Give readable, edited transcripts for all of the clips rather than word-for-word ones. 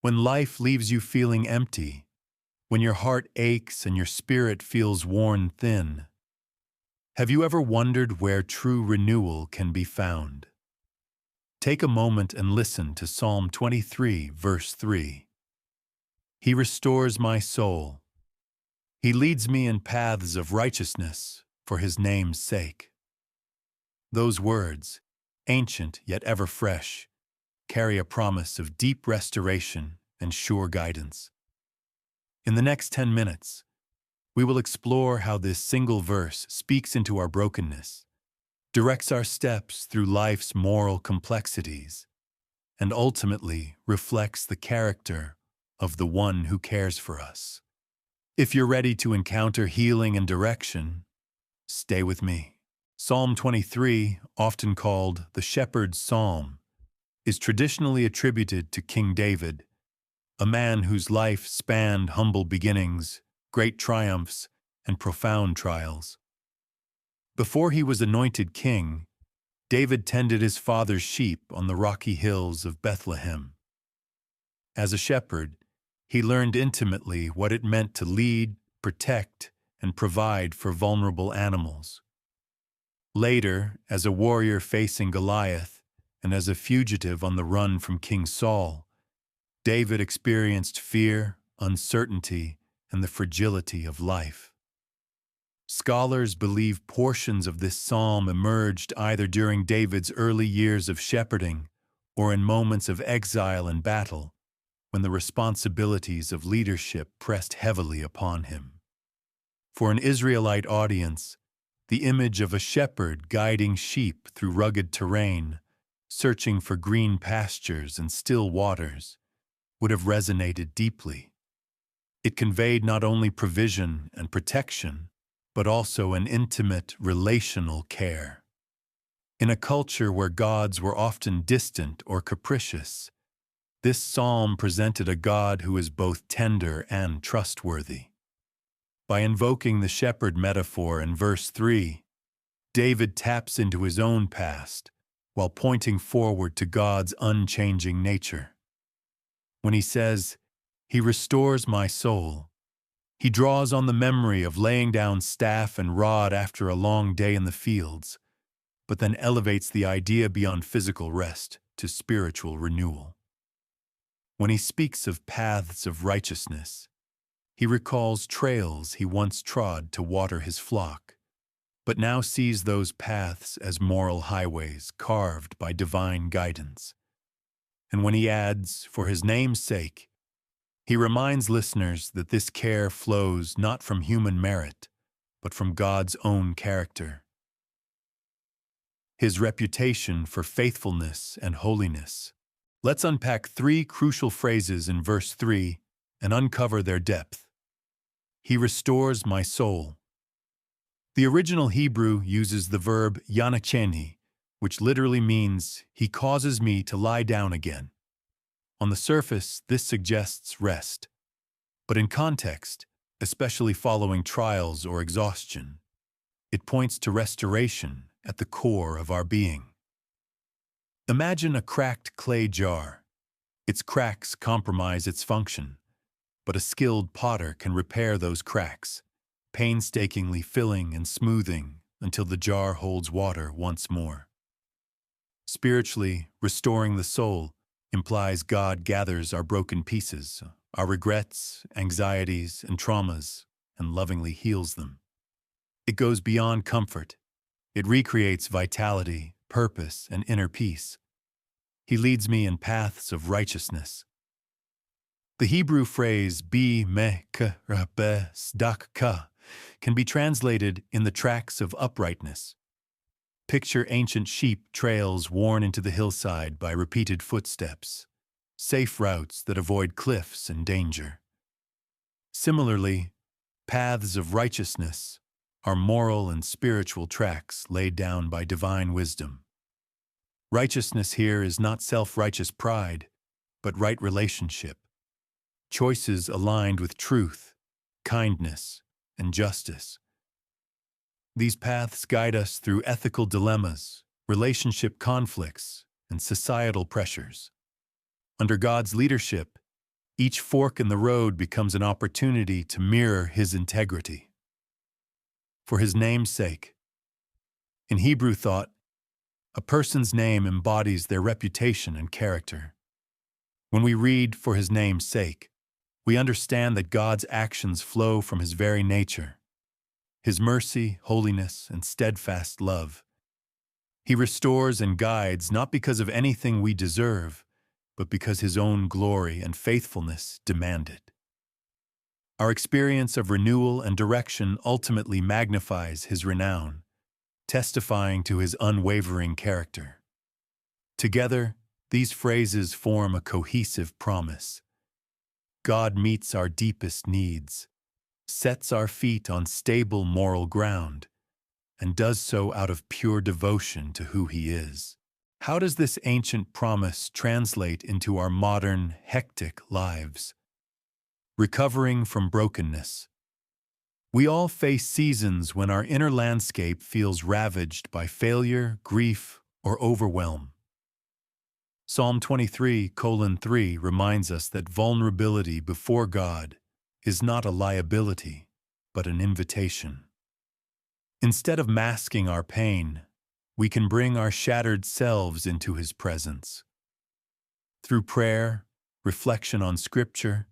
When life leaves you feeling empty, when your heart aches and your spirit feels worn thin, have you ever wondered where true renewal can be found? Take a moment and listen to Psalm 23, verse 3. He restores my soul. He leads me in paths of righteousness for his name's sake. Those words, ancient yet ever fresh, carry a promise of deep restoration and sure guidance. In the next 10 minutes, we will explore how this single verse speaks into our brokenness, directs our steps through life's moral complexities, and ultimately reflects the character of the one who cares for us. If you're ready to encounter healing and direction, stay with me. Psalm 23, often called the Shepherd's Psalm, is traditionally attributed to King David, a man whose life spanned humble beginnings, great triumphs, and profound trials. Before he was anointed king, David tended his father's sheep on the rocky hills of Bethlehem. As a shepherd, he learned intimately what it meant to lead, protect, and provide for vulnerable animals. Later, as a warrior facing Goliath, and as a fugitive on the run from King Saul, David experienced fear, uncertainty, and the fragility of life. Scholars believe portions of this psalm emerged either during David's early years of shepherding or in moments of exile and battle, when the responsibilities of leadership pressed heavily upon him. For an Israelite audience, the image of a shepherd guiding sheep through rugged terrain, searching for green pastures and still waters, would have resonated deeply. It conveyed not only provision and protection, but also an intimate, relational care. In a culture where gods were often distant or capricious, this psalm presented a God who is both tender and trustworthy. By invoking the shepherd metaphor in verse 3, David taps into his own past while pointing forward to God's unchanging nature. When he says, "He restores my soul," he draws on the memory of laying down staff and rod after a long day in the fields, but then elevates the idea beyond physical rest to spiritual renewal. When he speaks of paths of righteousness, he recalls trails he once trod to water his flock, but now sees those paths as moral highways carved by divine guidance. And when he adds, "for his name's sake," he reminds listeners that this care flows not from human merit, but from God's own character. His reputation for faithfulness and holiness. Let's unpack 3 crucial phrases in verse 3 and uncover their depth. He restores my soul. The original Hebrew uses the verb yânachēnî, which literally means, he causes me to lie down again. On the surface, this suggests rest. But in context, especially following trials or exhaustion, it points to restoration at the core of our being. Imagine a cracked clay jar. Its cracks compromise its function, but a skilled potter can repair those cracks, painstakingly filling and smoothing until the jar holds water once more. Spiritually, restoring the soul implies God gathers our broken pieces, our regrets, anxieties, and traumas, and lovingly heals them. It goes beyond comfort. It recreates vitality, purpose, and inner peace. He leads me in paths of righteousness. The Hebrew phrase bi me k rabe sdak ka can be translated in the tracks of uprightness. Picture ancient sheep trails worn into the hillside by repeated footsteps, safe routes that avoid cliffs and danger. Similarly, paths of righteousness are moral and spiritual tracks laid down by divine wisdom. Righteousness here is not self-righteous pride, but right relationship. Choices aligned with truth, kindness, and justice. These paths guide us through ethical dilemmas, relationship conflicts, and societal pressures. Under God's leadership, Each fork in the road becomes an opportunity to mirror his integrity. For his name's sake. In Hebrew thought, a person's name embodies their reputation and character. When we read for his name's sake, we understand that God's actions flow from his very nature, his mercy, holiness, and steadfast love. He restores and guides not because of anything we deserve, but because his own glory and faithfulness demand it. Our experience of renewal and direction ultimately magnifies his renown, testifying to his unwavering character. Together, these phrases form a cohesive promise. God meets our deepest needs, sets our feet on stable moral ground, and does so out of pure devotion to who he is. How does this ancient promise translate into our modern, hectic lives? Recovering from brokenness. We all face seasons when our inner landscape feels ravaged by failure, grief, or overwhelm. Psalm 23:3 reminds us that vulnerability before God is not a liability, but an invitation. Instead of masking our pain, we can bring our shattered selves into his presence. Through prayer, reflection on Scripture,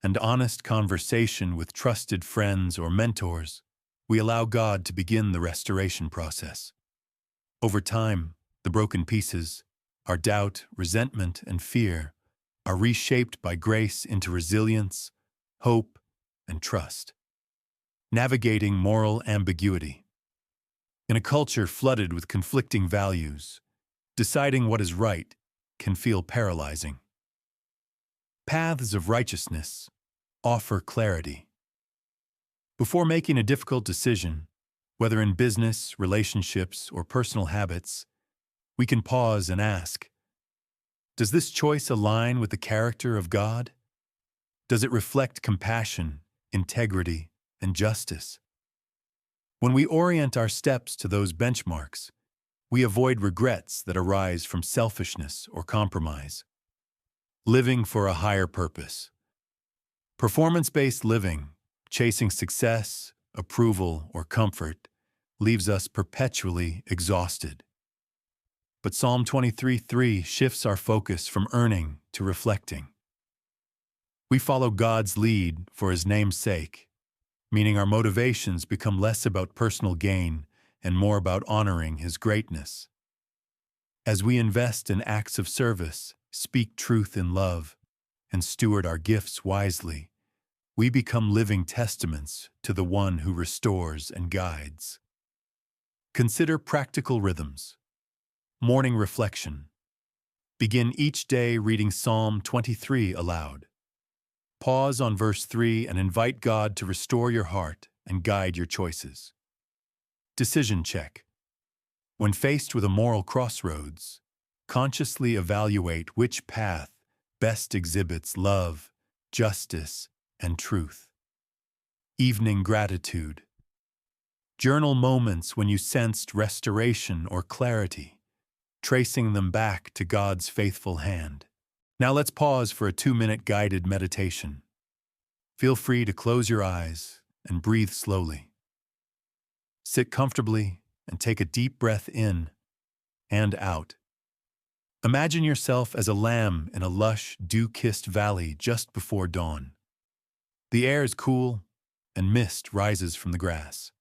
and honest conversation with trusted friends or mentors, we allow God to begin the restoration process. Over time, the broken pieces, our doubt, resentment, and fear, are reshaped by grace into resilience, hope, and trust. Navigating moral ambiguity. In a culture flooded with conflicting values, deciding what is right can feel paralyzing. Paths of righteousness offer clarity. Before making a difficult decision, whether in business, relationships, or personal habits, we can pause and ask, does this choice align with the character of God? Does it reflect compassion, integrity, and justice? When we orient our steps to those benchmarks, we avoid regrets that arise from selfishness or compromise. Living for a higher purpose. Performance-based living, chasing success, approval, or comfort, leaves us perpetually exhausted. But Psalm 23:3 shifts our focus from earning to reflecting. We follow God's lead for his name's sake, meaning our motivations become less about personal gain and more about honoring his greatness. As we invest in acts of service, speak truth in love, and steward our gifts wisely, we become living testaments to the one who restores and guides. Consider practical rhythms. Morning reflection. Begin each day reading Psalm 23 aloud. Pause on verse 3 and invite God to restore your heart and guide your choices. Decision check. When faced with a moral crossroads, consciously evaluate which path best exhibits love, justice, and truth. Evening gratitude. Journal moments when you sensed restoration or clarity, tracing them back to God's faithful hand. Now let's pause for a 2-minute guided meditation. Feel free to close your eyes and breathe slowly. Sit comfortably and take a deep breath in and out. Imagine yourself as a lamb in a lush, dew-kissed valley just before dawn. The air is cool and mist rises from the grass.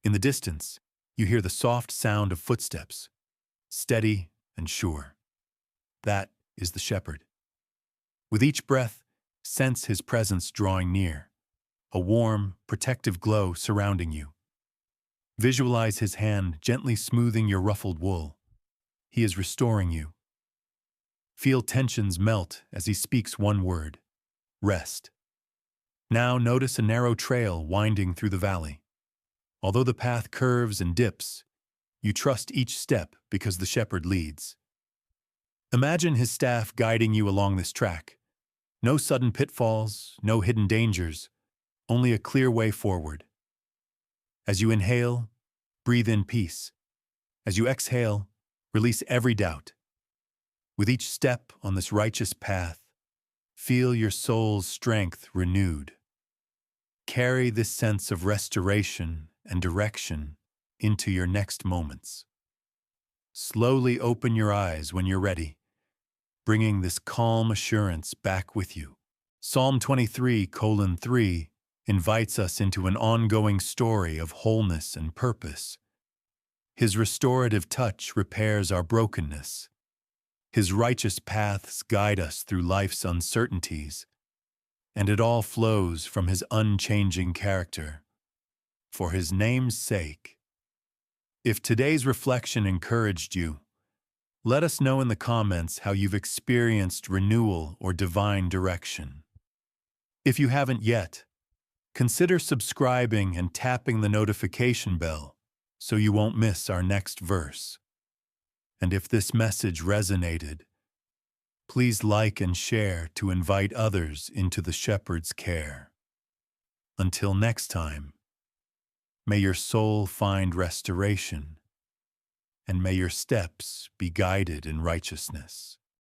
In the distance, you hear the soft sound of footsteps, steady and sure. That is the shepherd. With each breath, sense his presence drawing near, a warm, protective glow surrounding you. Visualize his hand gently smoothing your ruffled wool. He is restoring you. Feel tensions melt as he speaks one word: rest. Now notice a narrow trail winding through the valley. Although the path curves and dips, you trust each step because the shepherd leads. Imagine his staff guiding you along this track. No sudden pitfalls, no hidden dangers, only a clear way forward. As you inhale, breathe in peace. As you exhale, release every doubt. With each step on this righteous path, Feel your soul's strength renewed. Carry this sense of restoration and direction into your next moments. Slowly open your eyes when you're ready, bringing this calm assurance back with you. Psalm 23:3 invites us into an ongoing story of wholeness and purpose. His restorative touch repairs our brokenness. His righteous paths guide us through life's uncertainties, and it all flows from his unchanging character. For his name's sake. If today's reflection encouraged you, let us know in the comments how you've experienced renewal or divine direction. If you haven't yet, consider subscribing and tapping the notification bell so you won't miss our next verse. And if this message resonated, please like and share to invite others into the shepherd's care. Until next time, may your soul find restoration, and may your steps be guided in righteousness.